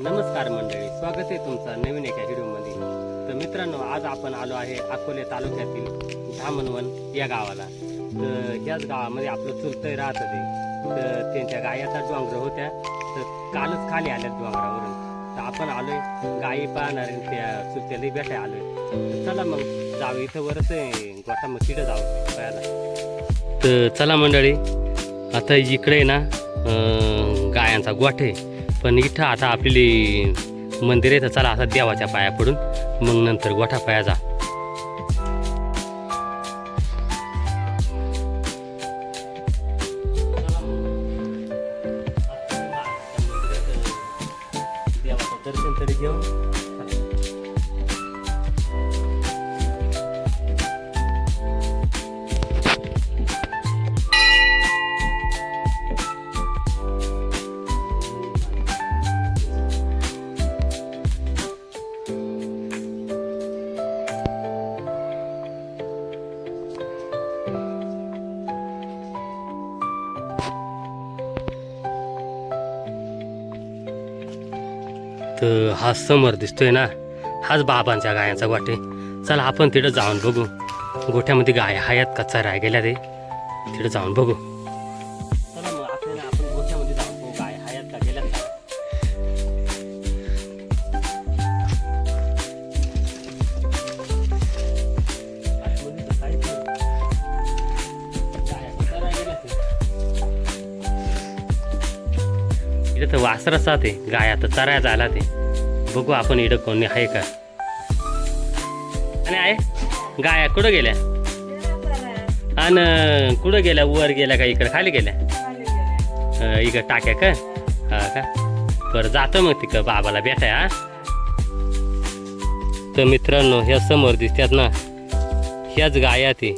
नमस्कार मंडळी, स्वागत आहे तुमचं नवीन एका व्हिडिओमध्ये. तर मित्रांनो, आज आपण आलो आहे अकोले तालुक्यातील धामणवन या गावाला. तर याच गावामध्ये आपलं चुलतंय राहत ते. तर त्यांच्या गायाचा डोंगर होत्या, तर कालच खाली आल्या डोंगरावरून. तर आपण आलोय गायी पाहणार त्या चुलत्याला भेटाय आलोय. तर चला मग जाऊ, इथं वरच गोठा मग तिथं जाऊ पाहायला. तर चला मंडळी, आता इकडे ना गायांचा गोठा आहे, पण इथं आता आपली मंदिर आहे. तर चला आता देवाच्या पाया पडून मग नंतर गोठा पायाचा. देवाचं दर्शन तरी घेऊन तर हा समोर दिसतोय ना, हाच बाबांच्या गायांचा गोठे. चला आपण तिथं जाऊन बघू, गोठ्यामध्ये गाय आहेत का चराय गेल्या ते, तिथं जाऊन बघू. चला मग आपल्याला आपण गोठ्यामध्ये जाऊन बघू गाय आहेत का गेल्या. इथं तर वासरच राहते, गाय आता चरायला जायला ते. बघू आपण इकडं कोणी आहे का. आणि आहे गाया कुठं गेल्या, आणि कुठं गेल्या, वर गेल्या का इकडं खाली गेल्या, इकडं टाक्या का. हा का, बरं जातो मग तिकडं बाबाला भेटाय. हा, तर मित्रांनो, ह्या समोर दिसतात ना, ह्याच गाया ते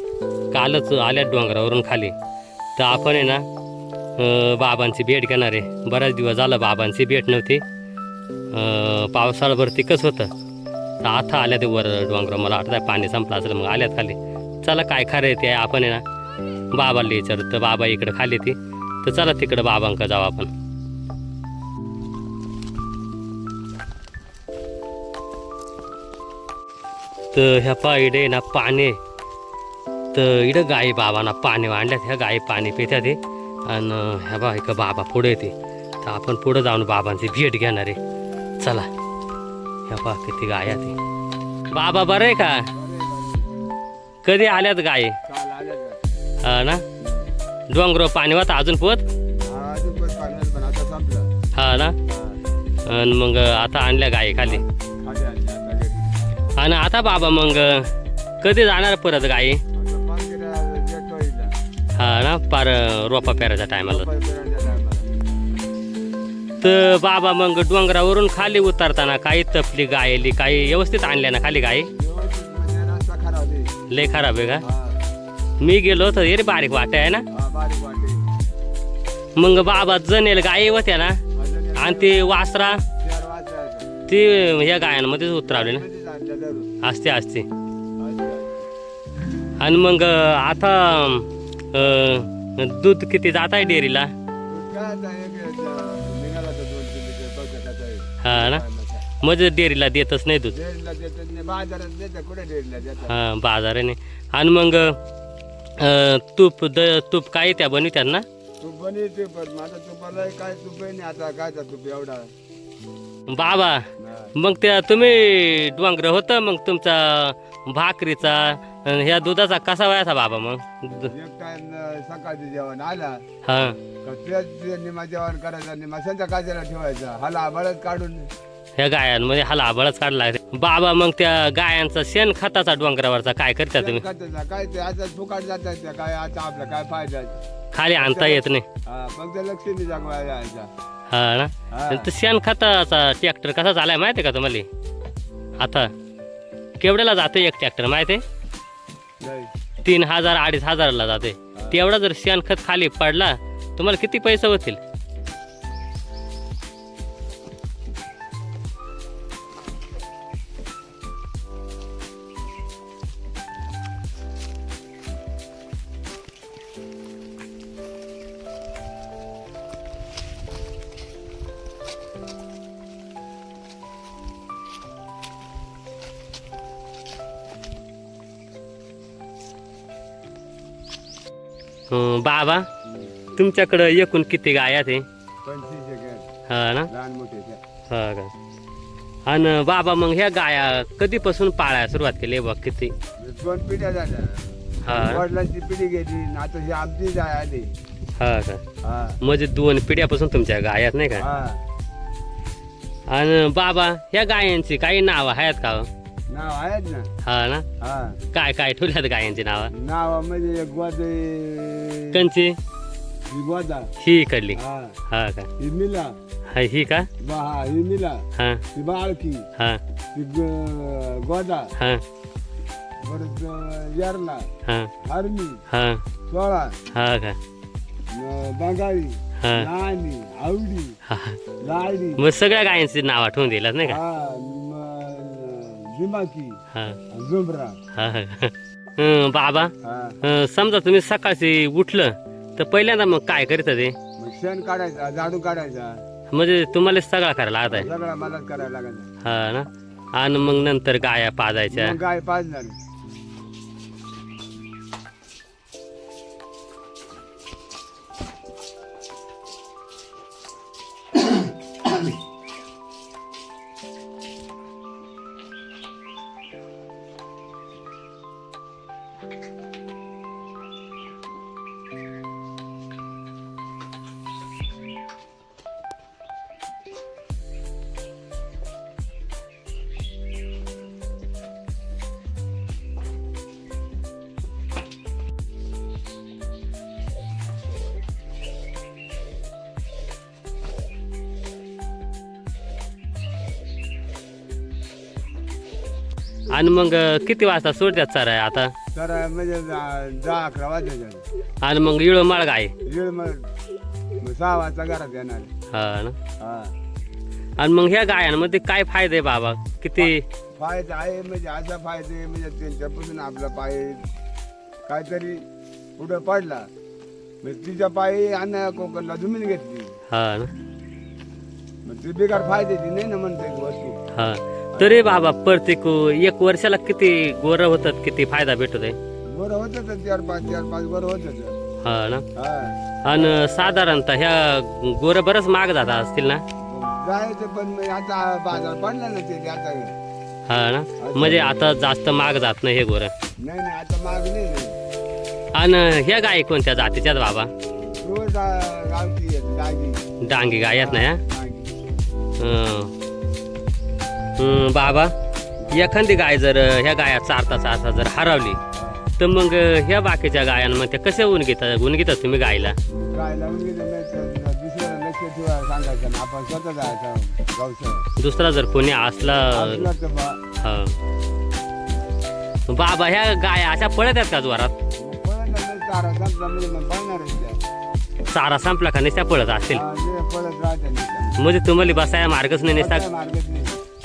कालच आल्या डोंगरावरून खाली. तर आपण आहे ना बाबांची भेट घेणार आहे. बराच दिवस झालं बाबांची भेट नव्हती. पावसाळ्याभर तिकच होतं. तर आता आल्या ते वर डोंगर, मला वाटतं पाणी संपलं असेल, मग आल्यात खाली. चला काय खरं आहे ते आपण आहे ना बाबाला विचारत. तर बाबा इकडं खाली ती. तर चला तिकडं बाबांका जाऊ आपण. तर ह्या पायडे ना पाणी, तर इकडं गाई बाबांना पाणी वाढल्यात. ह्या गाई पाणी पित्यात ते. आणि ह्या बा इकडं बाबा पुढे येते. तर आपण पुढं जाऊन बाबांची भेट घेणार आहे. चला, ह्या बा किती गाया ते. बाबा बरं आहे का, कधी आल्यात गाय. हा ना, डोंगर पाणी होता अजून पोत. हा ना, आणि मग आता आणल्या गाय खाली. आणि आता बाबा मग कधी जाणार परत गाई. हा ना, पार रोपा पेरायच्या टायमाला. तर बाबा मग डोंगरावरून खाली उतरताना काही तपली गायली, काही व्यवस्थित आणल्या ना खाली गाय. लय खराब आहे का. मी गेलो तर रे बारीक वाटे आहे ना. मग बाबा जनेल गाय होत्या ना, आणि ते वासरा ती ह्या गायांमध्येच उतरावली ना. असते असते. आणि मग आता दूध किती जात आहे डेअरीला. हा ना, म्हणजे डेअरीला देतच नाही दूध. हा, बाजाराने. आणि मग तूप तूप काय त्या बनवित्यात ना. बाबा मग त्या तुम्ही डोंगर होतं, मग तुमचा भाकरीचा ह्या दुधाचा कसा व्हायचा बाबा. मग सकाळचं जेवण आला हा, निमा जेवण करायचं, निमा संध्याकाळच्याला ठेवायचा. हाला बळच काढून ह्या गायांमध्ये हाला आबळच काढला बाबा. मग त्या गायांचा शेण खताचा डोंगरावरचा काय करता तुम्ही. काय ते आता फुकाट जातात त्या काय, आता आपला काय फायदा. खाली आणता येत नाही. फक्त लक्ष्मी जागवायचा. हा ना, तर शेण खताचा ट्रॅक्टर कसा चालाय माहिती आहे का तुम्हाला. आता केवढ्याला जातो एक ट्रॅक्टर माहिती आहे. 3000-2500 जाते. तेवढा जर शेणखत खाली पडला तुम्हाला किती पैसे होतील. बाबा तुमच्याकडं एकूण किती गाय आहेत हे? 25 एकर हा ना. लहान मोठे हा का. आणि बाबा मग ह्या गाया कधीपासून पाळायला सुरुवात केली बघ किती? 2 पिढ्या झाल्या. हा वडिलांची पिढी गेली आता ही आमची गाय आली. हा का. हा म्हणजे 2 पिढ्यापासून तुमच्या गायात नाही का. हा आणि बाबा ह्या गायांची काही नाव आहेत का हो? नाव आहेत ना. हा ना. हा काय काय ठेवल्यात गायांची नाव? नाव म्हणजे कंची गोदा ही इकडली. हा हा का. ही मिला हा ही का. हा ही मिला हा ही बाळकी हा ही गोदा हा परत यारला हा हरणी हा सोळा हा का. बंगाळी हा नाणी आवडी हा. लाडी मग सगळ्या गायांची नाव आठवून दिलात नाही का. दिमाकी हा झुमरा हा. बाबा हा समजा तुम्ही सकाळची उठलं तर पहिल्यांदा मग काय करीत ते? मग शेण काढायचा झाडू काढायचा म्हणजे तुम्हाला सगळा करायला लागत आहे. सगळा मलाच करायला लागायचा. हा ना. आणि मग नंतर गाया पाजायच्या. मग गाय पाजणार. आणि मग किती वाजता सोडतात चारा आता? तर म्हणजे 10-11 वाजायचे. आणि मग इळो माळ गाय. वेळ मग 6 वाजता घरात येणार. हा ना. हा आणि मग ह्या गायांमध्ये काय फायदे आहे बाबा? किती फायदा आहे म्हणजे असा फायदा आहे म्हणजे त्यांच्यापासून आपला पाय काहीतरी पुढं पडला म्हणजे तिच्या पायी अन्न कोकणला जमीन घेतली. हा ना. मग ती बेकार फायद्याची नाही ना म्हणते वस्तू. हा तरी बाबा प्रत्येक 1 वर्षाला किती गोर होतात, किती फायदा भेटत आहे? बरं होतं तर 4-5 बरं होतं. हा ना. हा आणि साधारणतः ह्या गोर बरंच महाग जातात असतील ना. जायचं पण मग आता बाजार पडला ना ते आता. हा ना. म्हणजे आता जास्त महाग जात नाही हे गोर. नाही आता माग नाही. आणि ह्या गाय कोणत्या जातीच्यात बाबा? रोज गावची डागी डांगी गाय आहेत ना ह्या. डागी. बाबा एखादी गाय जर ह्या गाया चारता जर हरवली तर मग ह्या बाकीच्या गायांमध्ये कसे ऊन घेतात तुम्ही गायला? काय लावून गेलं नाही तर दुसऱ्याला लक्ष ठेवा सांगायचं ना आपण स्वतः जायचं गावचं. दुसरा जर कोणी असला असला तर हा. बाबा ह्या गाया अशा पळत आहेत का जोरात? पळत नाही चारा संपला म्हणजे मग पळणारच त्या. चारा संपला का नुसत्या पळत असतील? हा, ते पळत राहते नुसतं. म्हणजे तुम्हाला बसाया मार्गच नाही नुसता काय मार्गच नाही.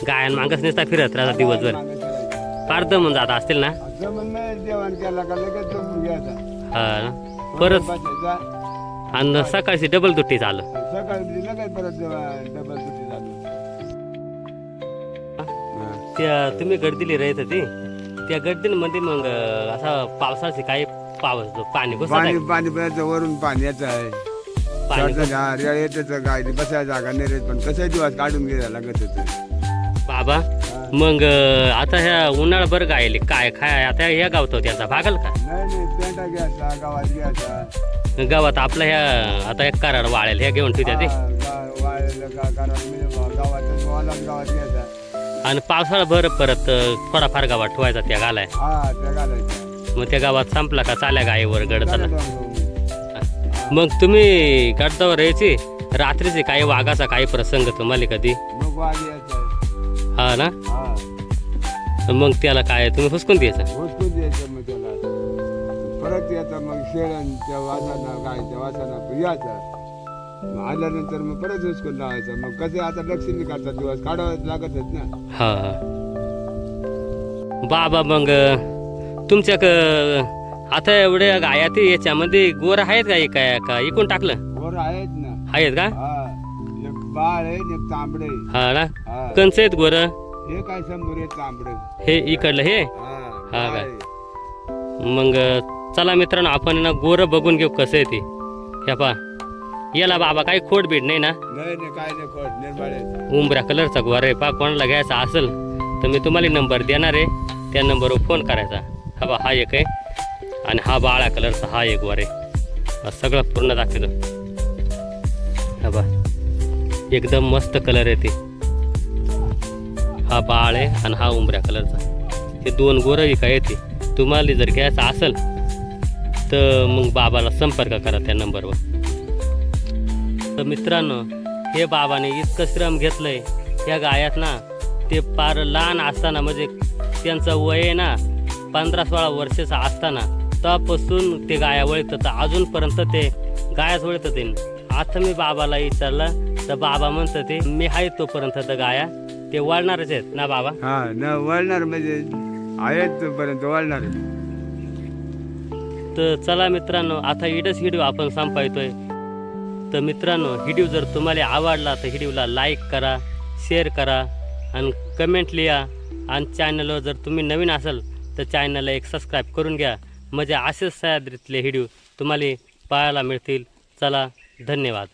गायन मागच नुसता फिरत राहता दिवसभर. मागं फिरायचं. फार दमून जात असतील ना. असं म्हणणं जेवण केला का लगेच जमून घ्यायचा. हा ना. परत बसायचा. आणि सकाळची डबल दुट्टी चालू. सकाळी लगेच परत डबल सुट्टी झाली. त्या तुम्ही गडदिली राहत होती त्या गडदिलीमध्ये मग असा पावसाची काही पाणी घुसत आहे? पाणी प्यायचं वरून पाणी याचं आहे. पाणी येतं काय बसायला जागा नाही रे पण कसं दिवस काढून घ्यायला लागत होतं. बाबा मग आता ह्या उन्हाळभर गायले काय खाय आता ह्या गावतो त्याचा भागल का? नाही पेंटा घ्यायचा गावात घ्यायचा. गावात आपलं ह्या आता एक कराड वाळेल ह्या घेऊन ठेवत्या ते. वाळलेलं का कारण गावात घ्यायचा. आणि पावसाळाभर परत थोडाफार गावात ठेवायचा त्या गालाय. हा त्या घालायच्या. मग त्या गावात संपला का चाल्या गायीवर गडताना. मग मग तुम्ही गडतावर यायची रात्रीचे काही वाघाचा काही प्रसंग तुम्हाला कधी? वाघ यायचा. हा ना. हा मग त्याला काय तुम्ही हुसकून द्यायचं? हुसकून द्यायचं मग त्याला परत यायचं मग शेळ्यांच्या वासाना गायच्या वासाना यायचा. मग आल्यानंतर मग परत हुसकून लावायचं. मग कसं आता लक्ष्मी करतात दिवस काढावं लागतच ना. हा बाबा मग तुमच्या आता एवढ्या गायात याच्यामध्ये गोर आहेत का का इकून टाकलं? गोर आहेत ना. आहेत का? हा एक बाळ आहे एक तांबड आहे. हा ना. हा कंच आहेत गोर? हे काय 100 आहे तांबड. हे इकडलं हे हा हा बाळ का? आहे. मग चला मित्रांनो, आपण ना गोरं बघून घेऊ कसं आहे ते. हे पा, याला बाबा काही खोड बीड नाही ना? नाही काय नाही खोट निर्माळे. उंबऱ्या कलरचा गोर आहे पा. कोणाला घ्यायचा असेल तर मी तुम्हाला नंबर देणार आहे, त्या नंबरवर फोन करायचा. हा बा, हा एक आहे आणि हा बाळा कलरचा हा एक गोर आहे. सगळं पूर्ण दाखवतो. हा बा, एकदम मस्त कलर आहे ते. हा बाळ आहे आणि हा उंबऱ्या कलरचा. हे दोन गोरं विका येते. तुम्हाला जर घ्यायचं असेल तर मग बाबाला संपर्क करा त्या नंबरवर. तर मित्रांनो, हे बाबाने इतकं श्रम घेतलंय ह्या गायात ना. ते फार लहान असताना, म्हणजे त्यांचं वय आहे ना 15-16 वर्षाचं असताना तेव्हापासून ते गाया वळतात, तर अजूनपर्यंत ते गायाच वळतात ते. आता मी बाबाला विचारलं तर बाबा म्हणतात ते मी आहे तोपर्यंत तर गाया ते वळणारच आहेत ना बाबा. हा न वळणार म्हणजे आहेत तोपर्यंत वळणार. तर चला मित्रांनो, आता इडच व्हिडिओ आपण संपवतोय. तर मित्रांनो, व्हिडिओ जर तुम्हाला आवडला तर व्हिडिओला लाईक करा, शेअर करा आणि कमेंट लिहा. आणि चॅनलवर जर तुम्ही नवीन असाल तर चॅनलला एक सबस्क्राईब करून घ्या, म्हणजे असेच सह्याद्रीतले व्हिडिओ तुम्हाला पाहायला मिळतील. चला, धन्यवाद.